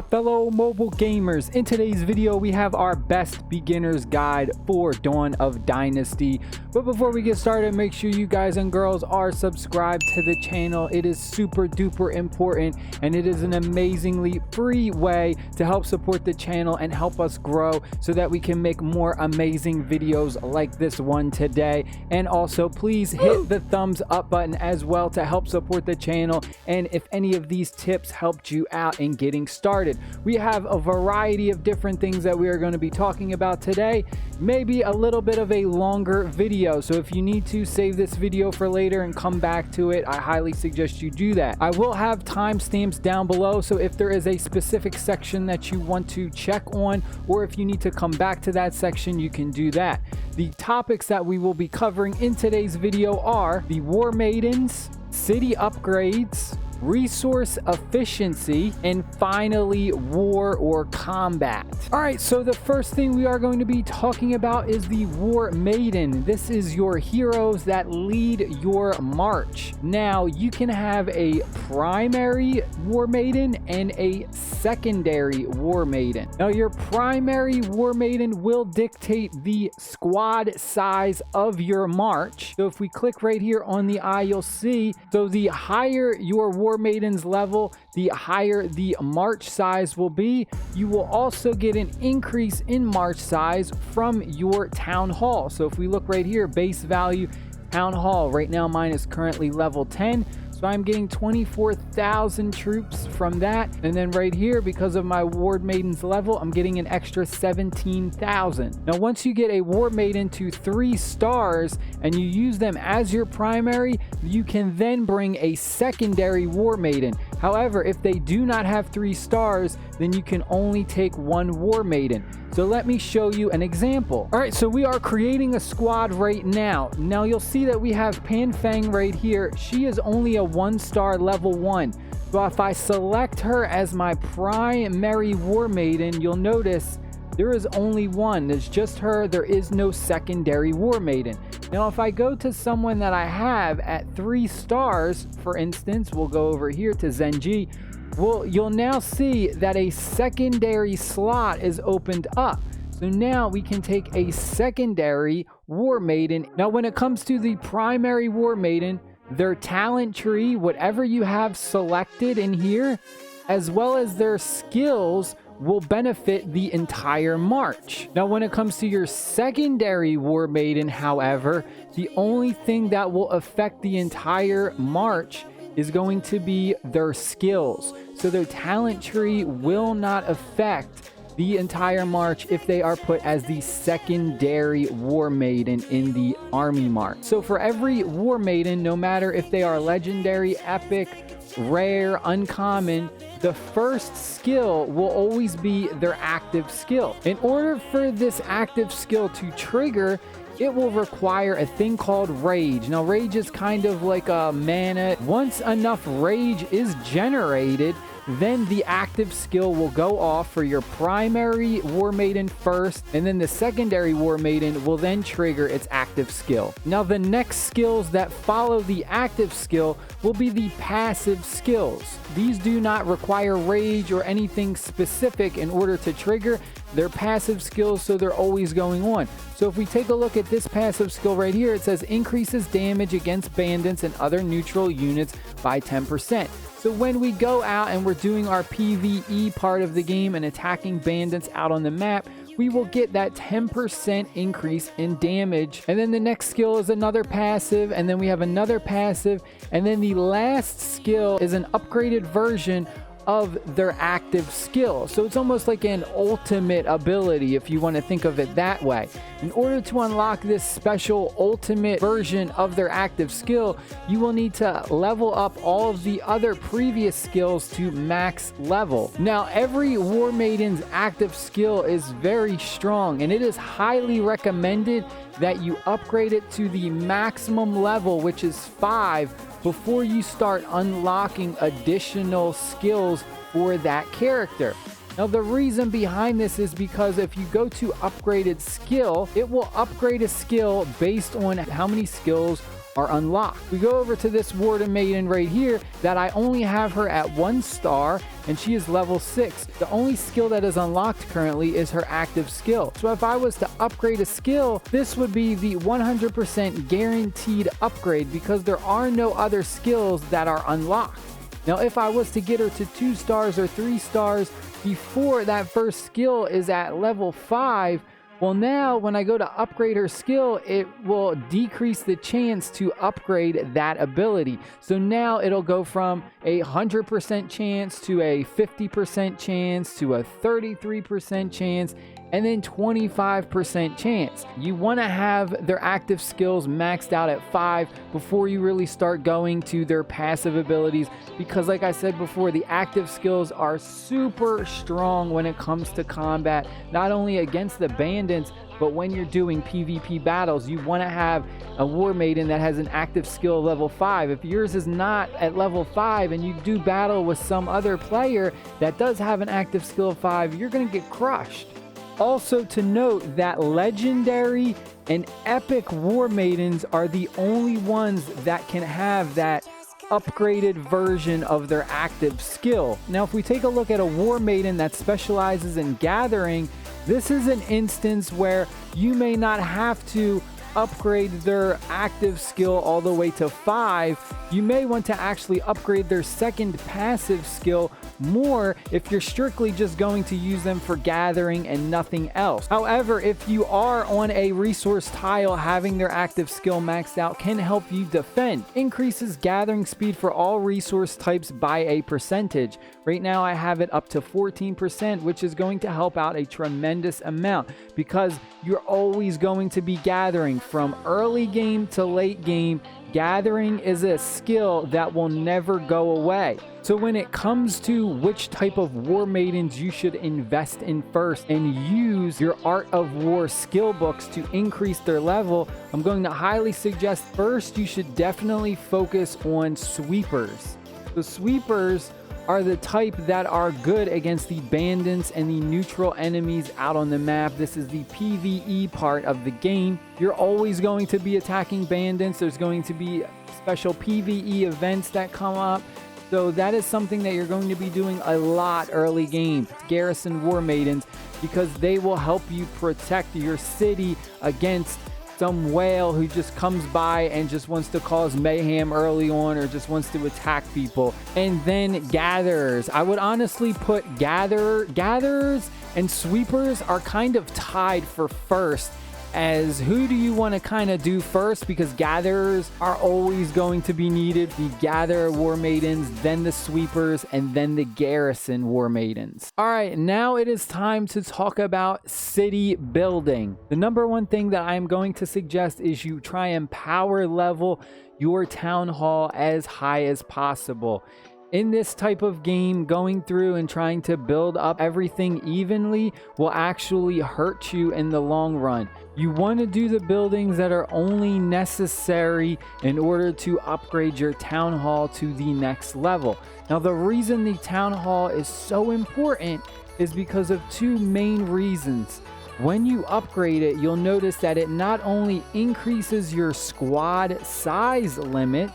my fellow mobile gamers. In today's video we have our best beginners guide for Dawn of Dynasty. But before we get started, make sure you guys and girls are subscribed to the channel. It is super duper important, and it is an amazingly free way to help support the channel and help us grow so that we can make more amazing videos like this one today. And also please hit the thumbs up button as well to help support the channel. And if any of these tips helped you out in getting started, we have a variety of different things that we are going to be talking about today. Maybe a little bit of a longer video, so if you need to save this video for later and come back to it, I highly suggest you do that. I will have timestamps down below, so if there is a specific section that you want to check on, or if you need to come back to that section, you can do that. The topics that we will be covering in today's video are the War Maidens, city upgrades, resource efficiency, and finally war or combat. All right, so the first thing we are going to be talking about is the War Maiden. This is your heroes that lead your march. Now you can have a primary War Maiden and a secondary War Maiden. Now your primary War Maiden will dictate the squad size of your march. So if we click right here on the eye, you'll see, so the higher your War Maiden's level, the higher the march size will be. You will also get an increase in march size from your town hall. So if we look right here, base value town hall, right now mine is currently level 10. So I'm getting 24,000 troops from that. And then right here, because of my War Maiden's level, I'm getting an extra 17,000. Now, once you get a War Maiden to 3 stars and you use them as your primary, you can then bring a secondary War Maiden. However, if they do not have 3 stars, then you can only take 1 War Maiden. So let me show you an example. All right, so we are creating a squad right now. Now you'll see that we have Pan Fang right here. She is only a 1-star level 1. So if I select her as my primary War Maiden, you'll notice there is only one. There's just her. There is no secondary War Maiden. Now, if I go to someone that I have at 3 stars, for instance, we'll go over here to Zenji. Well, you'll now see that a secondary slot is opened up. So now we can take a secondary War Maiden. Now, when it comes to the primary War Maiden, their talent tree, whatever you have selected in here, as well as their skills, will benefit the entire march. Now, when it comes to your secondary War Maiden, however, the only thing that will affect the entire march is going to be their skills. So their talent tree will not affect the entire march if they are put as the secondary War Maiden in the army march. So for every War Maiden, no matter if they are legendary, epic, rare, uncommon, the first skill will always be their active skill. In order for this active skill to trigger, it will require a thing called rage. Now, rage is kind of like a mana. Once enough rage is generated, then the active skill will go off for your primary War Maiden first, and then the secondary War Maiden will then trigger its active skill. Now, the next skills that follow the active skill will be the passive skills. These do not require rage or anything specific in order to trigger. They're passive skills, so they're always going on. So if we take a look at this passive skill right here, it says increases damage against bandits and other neutral units by 10%. So when we go out and we're doing our PvE part of the game and attacking bandits out on the map, we will get that 10% increase in damage. And then the next skill is another passive, and then we have another passive, and then the last skill is an upgraded version of their active skill. So it's almost like an ultimate ability, if you want to think of it that way. In order to unlock this special ultimate version of their active skill, you will need to level up all of the other previous skills to max level. Now, every War Maiden's active skill is very strong, and it is highly recommended that you upgrade it to the maximum level, which is 5, before you start unlocking additional skills for that character. Now, the reason behind this is because if you go to upgraded skill, it will upgrade a skill based on how many skills are unlocked. We go over to this warden maiden right here that I only have her at 1 star, and she is level 6. The only skill that is unlocked currently is her active skill. So if I was to upgrade a skill, this would be the 100% guaranteed upgrade because there are no other skills that are unlocked. Now, if I was to get her to 2 stars or 3 stars before that first skill is at level 5, well, now when I go to upgrade her skill, it will decrease the chance to upgrade that ability. So now it'll go from a 100% chance to a 50% chance to a 33% chance, and then 25% chance. You want to have their active skills maxed out at 5 before you really start going to their passive abilities, because like I said before, the active skills are super strong when it comes to combat, not only against the bandits, but when you're doing PvP battles. You want to have a war maiden that has an active skill level 5. If yours is not at level 5 and you do battle with some other player that does have an active skill 5, you're going to get crushed. Also to note that legendary and epic war maidens are the only ones that can have that upgraded version of their active skill. Now, if we take a look at a war maiden that specializes in gathering, this is an instance where you may not have to upgrade their active skill all the way to 5. You may want to actually upgrade their second passive skill more if you're strictly just going to use them for gathering and nothing else. However, if you are on a resource tile, having their active skill maxed out can help you defend. Increases gathering speed for all resource types by a percentage. Right now I have it up to 14%, which is going to help out a tremendous amount because you're always going to be gathering from early game to late game. Gathering is a skill that will never go away. So when it comes to which type of war maidens you should invest in first and use your Art of War skill books to increase their level, I'm going to highly suggest first you should definitely focus on sweepers. The sweepers are the type that are good against the bandits and the neutral enemies out on the map. This is the PvE part of the game. You're always going to be attacking bandits. There's going to be special PvE events that come up. So that is something that you're going to be doing a lot early game. Garrison war maidens, because they will help you protect your city against some whale who just comes by and just wants to cause mayhem early on or just wants to attack people. And then gatherers. I would honestly put gatherers and sweepers are kind of tied for first, as who do you want to kind of do first, because gatherers are always going to be needed. The gatherer war maidens, then the sweepers, and then the garrison war maidens. All right, now it is time to talk about city building. The number one thing that I'm going to suggest is you try and power level your town hall as high as possible. In this type of game, going through and trying to build up everything evenly will actually hurt you in the long run. You want to do the buildings that are only necessary in order to upgrade your town hall to the next level. Now, the reason the town hall is so important is because of two main reasons. When you upgrade it, you'll notice that it not only increases your squad size limit,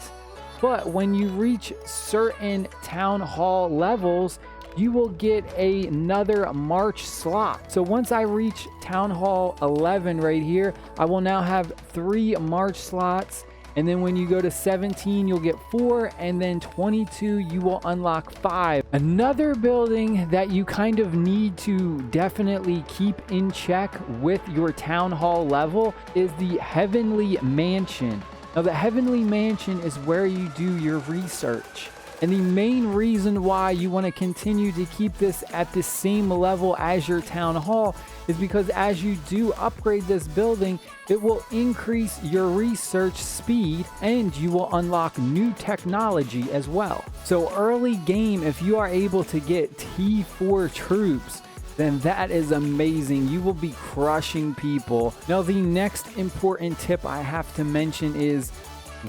but when you reach certain town hall levels, you will get another march slot. So once I reach town hall 11 right here, I will now have 3 march slots. And then when you go to 17, you'll get 4, and then 22, you will unlock 5. Another building that you kind of need to definitely keep in check with your town hall level is the Heavenly Mansion. Now, the Heavenly Mansion is where you do your research. And the main reason why you want to continue to keep this at the same level as your town hall is because as you do upgrade this building, it will increase your research speed and you will unlock new technology as well. So early game, if you are able to get T4 troops, then that is amazing. You will be crushing people. Now, the next important tip I have to mention is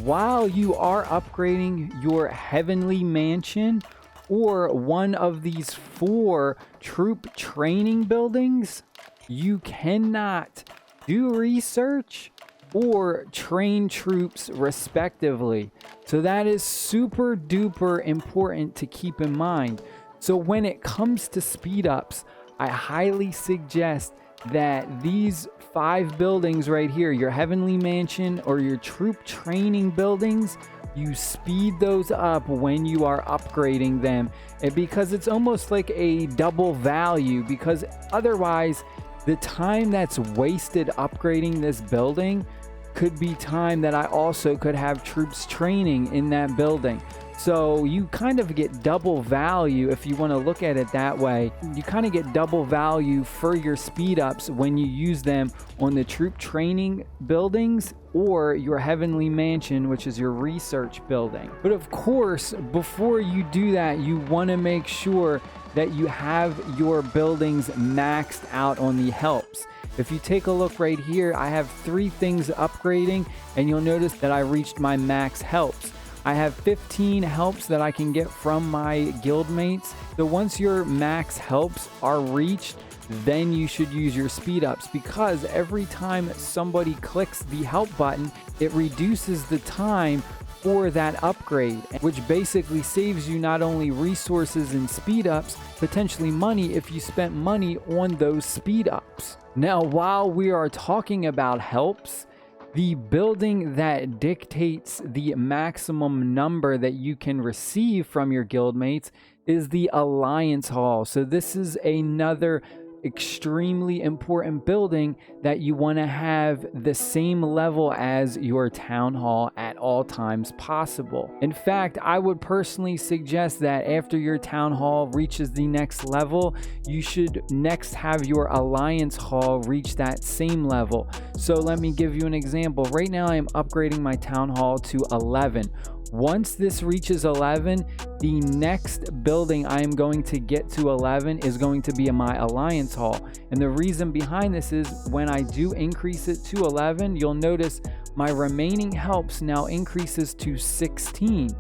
while you are upgrading your Heavenly Mansion or one of these 4 troop training buildings, you cannot do research or train troops respectively. So that is super duper important to keep in mind. So when it comes to speed ups, I highly suggest that these 5 buildings right here, your Heavenly Mansion or your troop training buildings, you speed those up when you are upgrading them, and because it's almost like a double value, because otherwise the time that's wasted upgrading this building could be time that I also could have troops training in that building. So you kind of get double value if you want to look at it that way. You kind of get double value for your speed ups when you use them on the troop training buildings or your Heavenly Mansion, which is your research building. But of course, before you do that, you want to make sure that you have your buildings maxed out on the helps. If you take a look right here, I have 3 things upgrading, and you'll notice that I reached my max helps. I have 15 helps that I can get from my guildmates. So once your max helps are reached, then you should use your speed ups, because every time somebody clicks the help button, it reduces the time for that upgrade, which basically saves you not only resources and speed ups, potentially money if you spent money on those speed ups. Now, while we are talking about helps, the building that dictates the maximum number that you can receive from your guildmates is the Alliance Hall. So this is another extremely important building that you want to have the same level as your town hall at all times possible. In fact, I would personally suggest that after your town hall reaches the next level, you should next have your Alliance Hall reach that same level. So let me give you an example. Right now I am upgrading my town hall to 11. Once this reaches 11, the next building I am going to get to 11 is going to be in my Alliance Hall. And the reason behind this is when I do increase it to 11, you'll notice my remaining helps now increases to 16.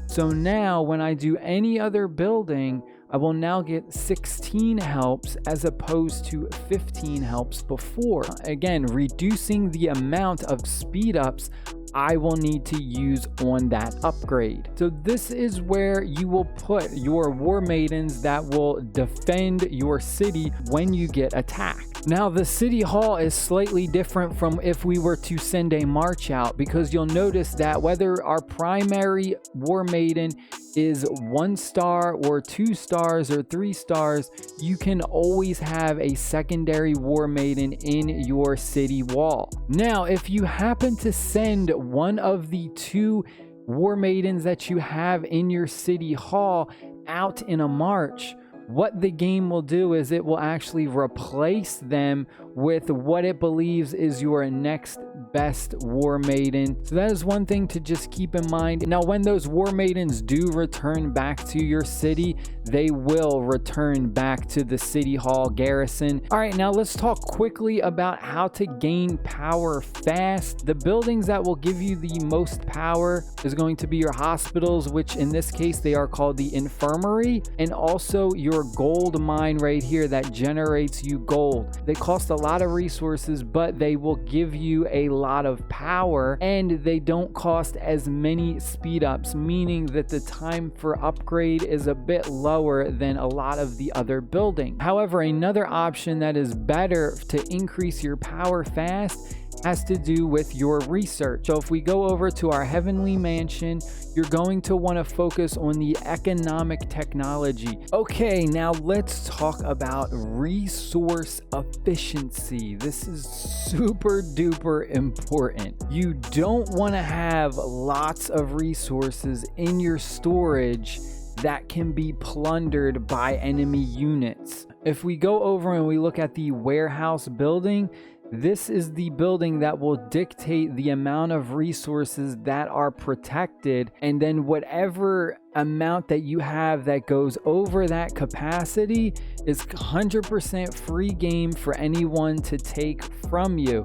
So now when I do any other building, I will now get 16 helps as opposed to 15 helps before. Again, reducing the amount of speed ups I will need to use on that upgrade. So this is where you will put your war maidens that will defend your city when you get attacked. Now the city hall is slightly different from if we were to send a march out, because you'll notice that whether our primary war maiden is 1 star or 2 stars or 3 stars, you can always have a secondary war maiden in your city wall. Now, if you happen to send one of the 2 war maidens that you have in your city hall out in a march, what the game will do is it will actually replace them with what it believes is your next best war maiden. So that is one thing to just keep in mind. Now, when those war maidens do return back to your city, they will return back to the city hall garrison. All right, now let's talk quickly about how to gain power fast. The buildings that will give you the most power is going to be your hospitals, which in this case they are called the infirmary, and also your gold mine right here that generates you gold. They cost a lot of resources, but they will give you a lot of power, and they don't cost as many speed ups, meaning that the time for upgrade is a bit lower than a lot of the other buildings. However, another option that is better to increase your power fast has to do with your research. So if we go over to our Heavenly Mansion, you're going to want to focus on the economic technology. Okay, now let's talk about resource efficiency. This is super duper important. You don't want to have lots of resources in your storage that can be plundered by enemy units. If we go over and we look at the warehouse building, this is the building that will dictate the amount of resources that are protected, and then whatever amount that you have that goes over that capacity is 100% free game for anyone to take from you.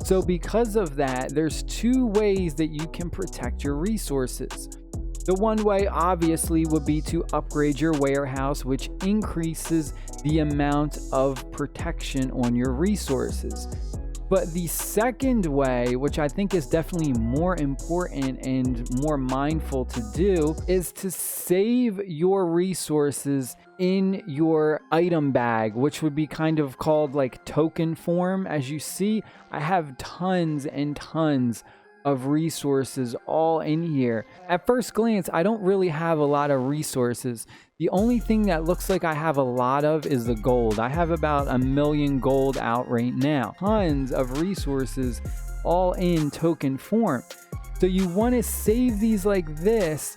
So because of that, there's 2 ways that you can protect your resources. The one way obviously would be to upgrade your warehouse, which increases the amount of protection on your resources. But the second way, which I think is definitely more important and more mindful to do, is to save your resources in your item bag, which would be kind of called like token form. As you see, I have tons and tons of resources all in here. At first glance, I don't really have a lot of resources. The only thing that looks like I have a lot of is the gold. I have about 1 million gold out right now. Tons of resources all in token form. So you want to save these like this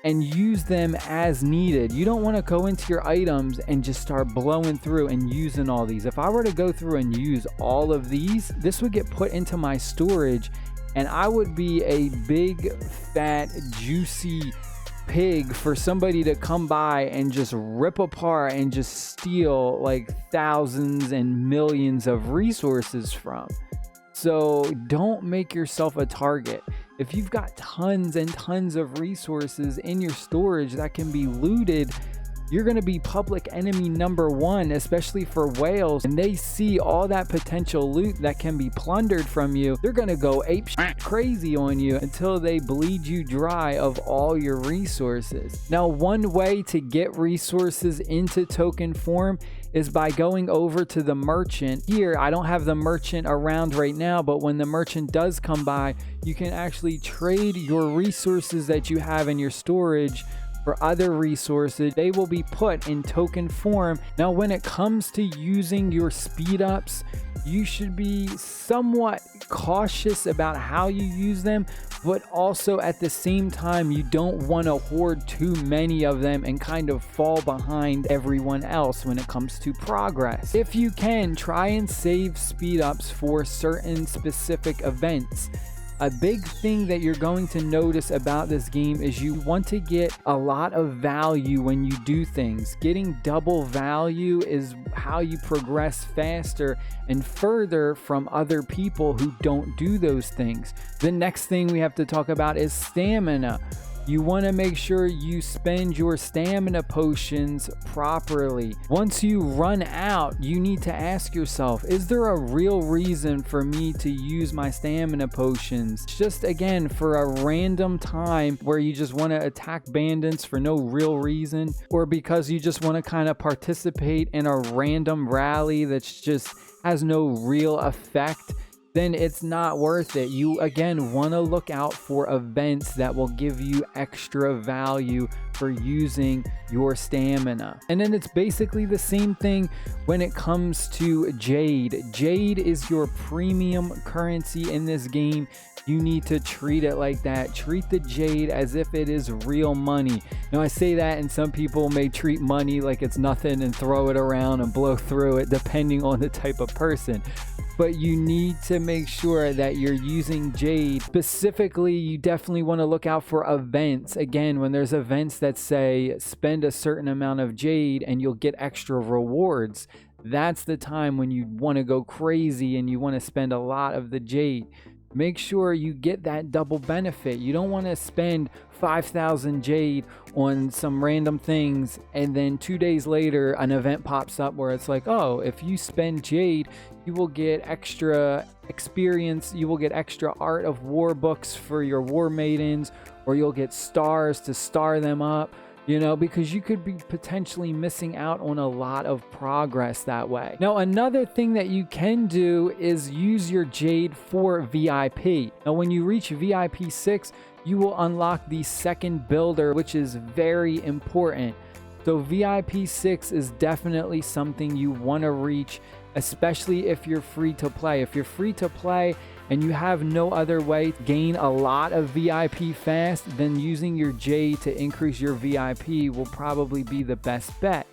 and use them as needed. You don't want to go into your items and just start blowing through and using all these. If I were to go through and use all of these, this would get put into my storage and I would be a big, fat, juicy pig for somebody to come by and just rip apart and just steal like thousands and millions of resources from. So don't make yourself a target. If you've got tons and tons of resources in your storage that can be looted, you're going to be public enemy number one, especially for whales. And they see all that potential loot that can be plundered from you. They're going to go ape crazy on you until they bleed you dry of all your resources. Now, one way to get resources into token form is by going over to the merchant. Here, I don't have the merchant around right now, but when the merchant does come by, you can actually trade your resources that you have in your storage for other resources. They will be put in token form. Now, when it comes to using your speed ups, you should be somewhat cautious about how you use them, but also at the same time, you don't want to hoard too many of them and kind of fall behind everyone else when it comes to progress. If you can, try and save speed ups for certain specific events. A big thing that you're going to notice about this game is you want to get a lot of value when you do things. Getting double value is how you progress faster and further from other people who don't do those things. The next thing we have to talk about is stamina. You want to make sure you spend your stamina potions properly. Once you run out, you need to ask yourself, is there a real reason for me to use my stamina potions? Just again, for a random time where you just want to attack bandits for no real reason, or because you just want to kind of participate in a random rally that's just has no real effect, then it's not worth it. You again want to look out for events that will give you extra value for using your stamina. And then it's basically the same thing when it comes to jade. Jade is your premium currency in this game. You need to treat it like that. Treat the jade as if it is real money. Now, I say that, and some people may treat money like it's nothing and throw it around and blow through it, depending on the type of person. But you need to make sure that you're using jade. Specifically, you definitely want to look out for events. Again, when there's events that say spend a certain amount of jade and you'll get extra rewards, that's the time when you want to go crazy and you want to spend a lot of the jade. Make sure you get that double benefit. You don't want to spend 5,000 jade on some random things and then 2 days later an event pops up where it's like, oh, if you spend jade, you will get extra experience, you will get extra art of war books for your war maidens, or you'll get stars to star them up. You know, because you could be potentially missing out on a lot of progress that way. Now, another thing that you can do is use your jade for VIP. Now, when you reach VIP 6, you will unlock the second builder, which is very important. So VIP 6 is definitely something you want to reach, especially if you're free to play. If you're free to play and you have no other way to gain a lot of VIP fast, then using your jade to increase your VIP will probably be the best bet.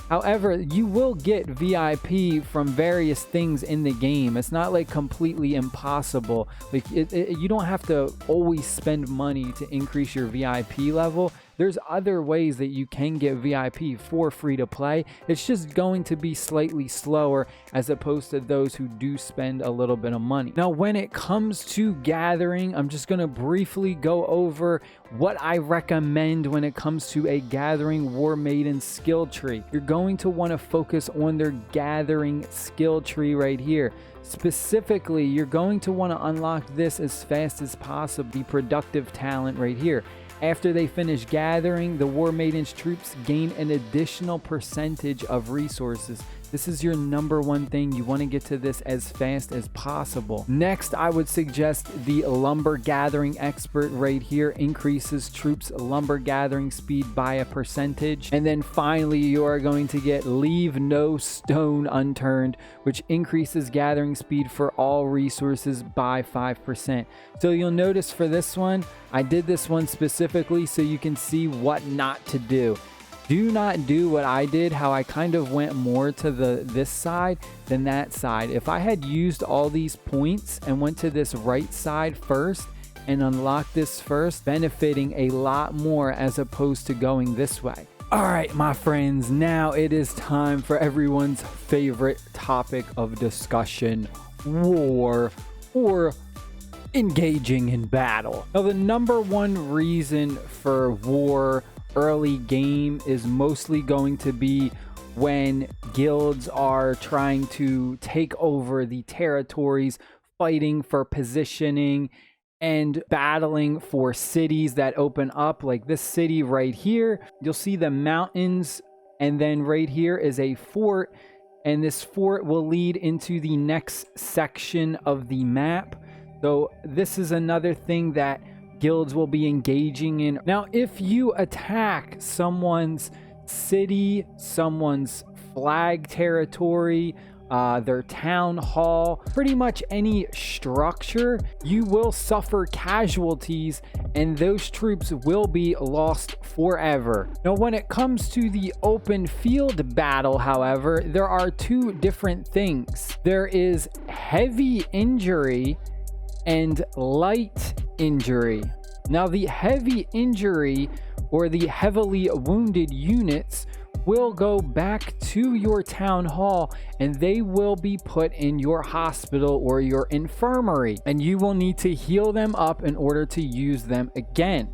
However, you will get VIP from various things in the game. It's not like completely impossible. Like you don't have to always spend money to increase your VIP level. there's other ways that you can get VIP for free to play. It's just going to be slightly slower as opposed to those who do spend a little bit of money. Now, when it comes to gathering, I'm just going to briefly go over what I recommend when it comes to a gathering war maiden skill tree. You're going to want to focus on their gathering skill tree right here. Specifically, you're going to want to unlock this as fast as possible, the productive talent right here. After they finish gathering, the War Maiden's troops gain an additional percentage of resources. This is your #1 thing. You want to get to this as fast as possible. Next, I would suggest the Lumber Gathering Expert right here. Increases troops' lumber gathering speed by a percentage. And then finally, you are going to get Leave No Stone Unturned, which increases gathering speed for all resources by 5%. So you'll notice for this one, I did this one specifically so you can see what not to do. Do not do what I did, how I kind of went more to this side than that side. If I had used all these points and went to this right side first and unlocked this first, benefiting a lot more as opposed to going this way. All right, my friends, now it is time for everyone's favorite topic of discussion, war, or engaging in battle. Now, the #1 reason for war early game is mostly going to be when guilds are trying to take over the territories, fighting for positioning and battling for cities that open up, like this city right here. You'll see the mountains, and then right here is a fort, and this fort will lead into the next section of the map. So this is another thing that guilds will be engaging in. Now, if you attack someone's city, someone's flag territory, their town hall, pretty much any structure, you will suffer casualties and those troops will be lost forever. Now, when it comes to the open field battle, however, there are two different things. There is heavy injury and light injury. Now, the heavy injury or the heavily wounded units will go back to your town hall and they will be put in your hospital or your infirmary, and you will need to heal them up in order to use them again.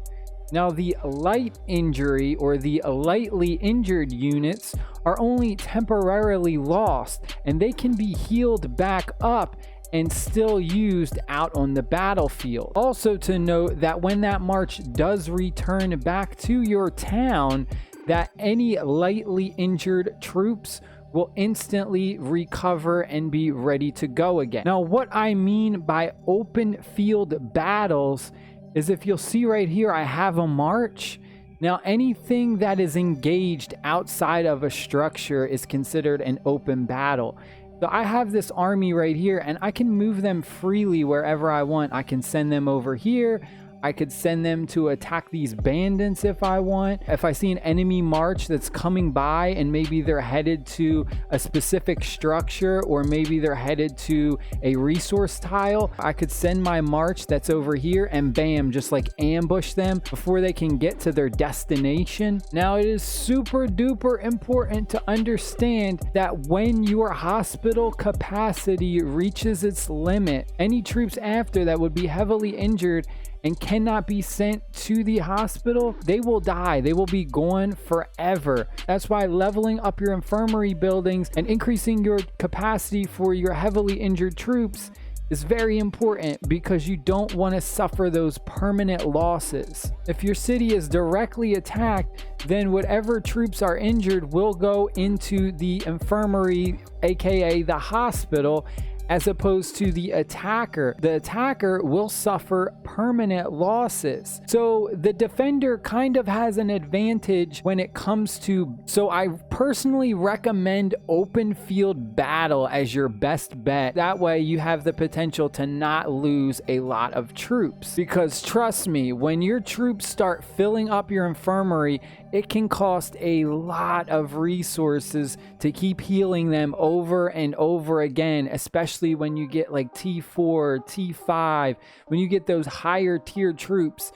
Now, the light injury or the lightly injured units are only temporarily lost and they can be healed back up and still used out on the battlefield. Also to note that when that march does return back to your town, that any lightly injured troops will instantly recover and be ready to go again. Now, what I mean by open field battles is, if you'll see right here, I have a march. Now, anything that is engaged outside of a structure is considered an open battle. So I have this army right here and I can move them freely wherever I want. I can send them over here. I could send them to attack these bandits if I want. If I see an enemy march that's coming by and maybe they're headed to a specific structure or maybe they're headed to a resource tile, I could send my march that's over here and bam, just like ambush them before they can get to their destination. Now, it is super duper important to understand that when your hospital capacity reaches its limit, any troops after that would be heavily injured and cannot be sent to the hospital, they will die. They will be gone forever. That's why leveling up your infirmary buildings and increasing your capacity for your heavily injured troops is very important, because you don't want to suffer those permanent losses. If your city is directly attacked, then whatever troops are injured will go into the infirmary, aka the hospital, as opposed to the attacker. The attacker will suffer permanent losses. So the defender kind of has an advantage when it comes to, so I personally recommend open field battle as your best bet. That way you have the potential to not lose a lot of troops, because trust me, when your troops start filling up your infirmary, it can cost a lot of resources to keep healing them over and over again, especially when you get like T4, T5, when you get those higher tier troops.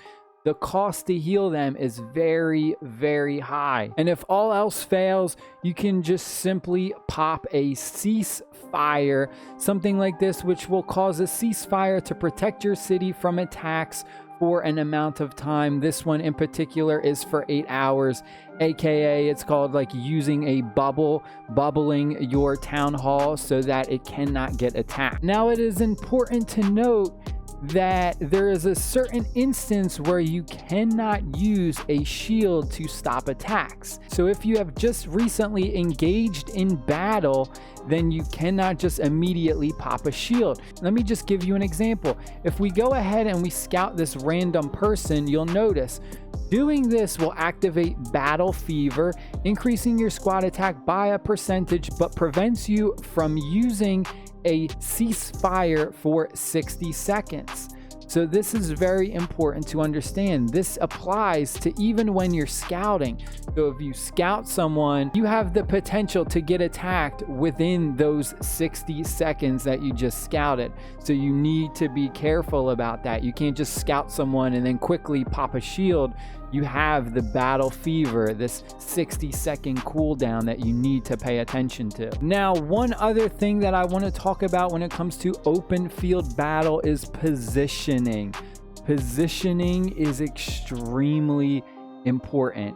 the cost to heal them is very, very high. And if all else fails, you can just simply pop a ceasefire, something like this, which will cause a ceasefire to protect your city from attacks for an amount of time. This one in particular is for 8 hours, aka it's called like using a bubbling your town hall so that it cannot get attacked. Now, it is important to note that there is a certain instance where you cannot use a shield to stop attacks. So if you have just recently engaged in battle, then you cannot just immediately pop a shield. Let me just give you an example. If we go ahead and we scout this random person, you'll notice doing this will activate battle fever, increasing your squad attack by a percentage, but prevents you from using a ceasefire for 60 seconds. So this is very important to understand. This applies to even when you're scouting. So if you scout someone, you have the potential to get attacked within those 60 seconds that you just scouted. So you need to be careful about that. You can't just scout someone and then quickly pop a shield. You have the battle fever, this 60-second cooldown that you need to pay attention to. Now, one other thing that I want to talk about when it comes to open field battle is positioning. Positioning is extremely important.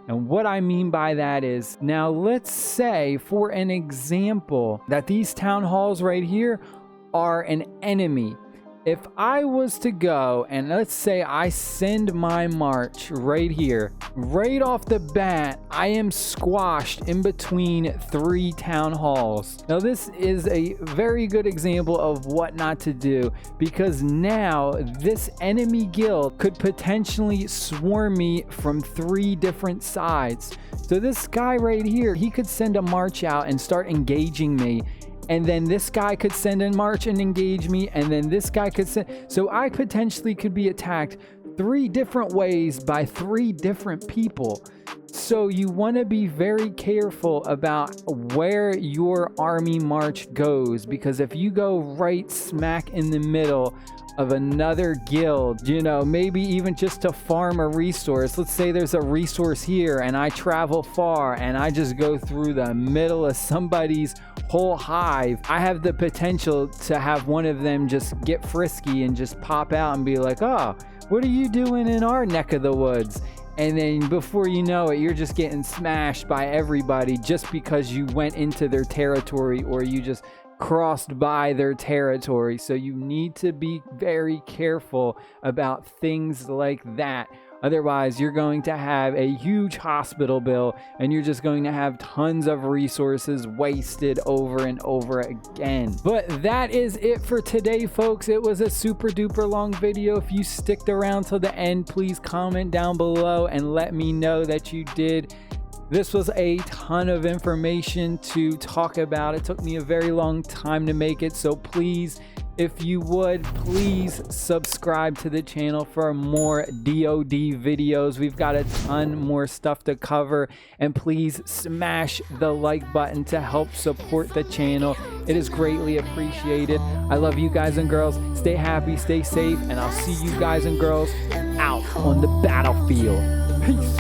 And what I mean by that is, now let's say, for an example, that these town halls right here are an enemy. If I was to go and let's say I send my march right here, right off the bat, I am squashed in between 3 town halls. Now this is a very good example of what not to do, because now this enemy guild could potentially swarm me from 3 different sides. So this guy right here, he could send a march out and start engaging me. And then this guy could send in march and engage me, and then this guy could send. So I potentially could be attacked 3 different ways by 3 different people. So you want to be very careful about where your army march goes, because if you go right smack in the middle of another guild, you know, maybe even just to farm a resource. Let's say there's a resource here and I travel far and I just go through the middle of somebody's whole hive. I have the potential to have one of them just get frisky and just pop out and be like, oh, what are you doing in our neck of the woods? And then before you know it, you're just getting smashed by everybody just because you went into their territory or you just crossed by their territory. So you need to be very careful about things like that. Otherwise, you're going to have a huge hospital bill and you're just going to have tons of resources wasted over and over again. But that is it for today, folks. It was a super duper long video. If you sticked around till the end, please comment down below and let me know that you did. This was a ton of information to talk about. It took me a very long time to make it. So please, if you would, please subscribe to the channel for more DoD videos. We've got a ton more stuff to cover. And please smash the like button to help support the channel. It is greatly appreciated. I love you guys and girls. Stay happy, stay safe, and I'll see you guys and girls out on the battlefield. Peace.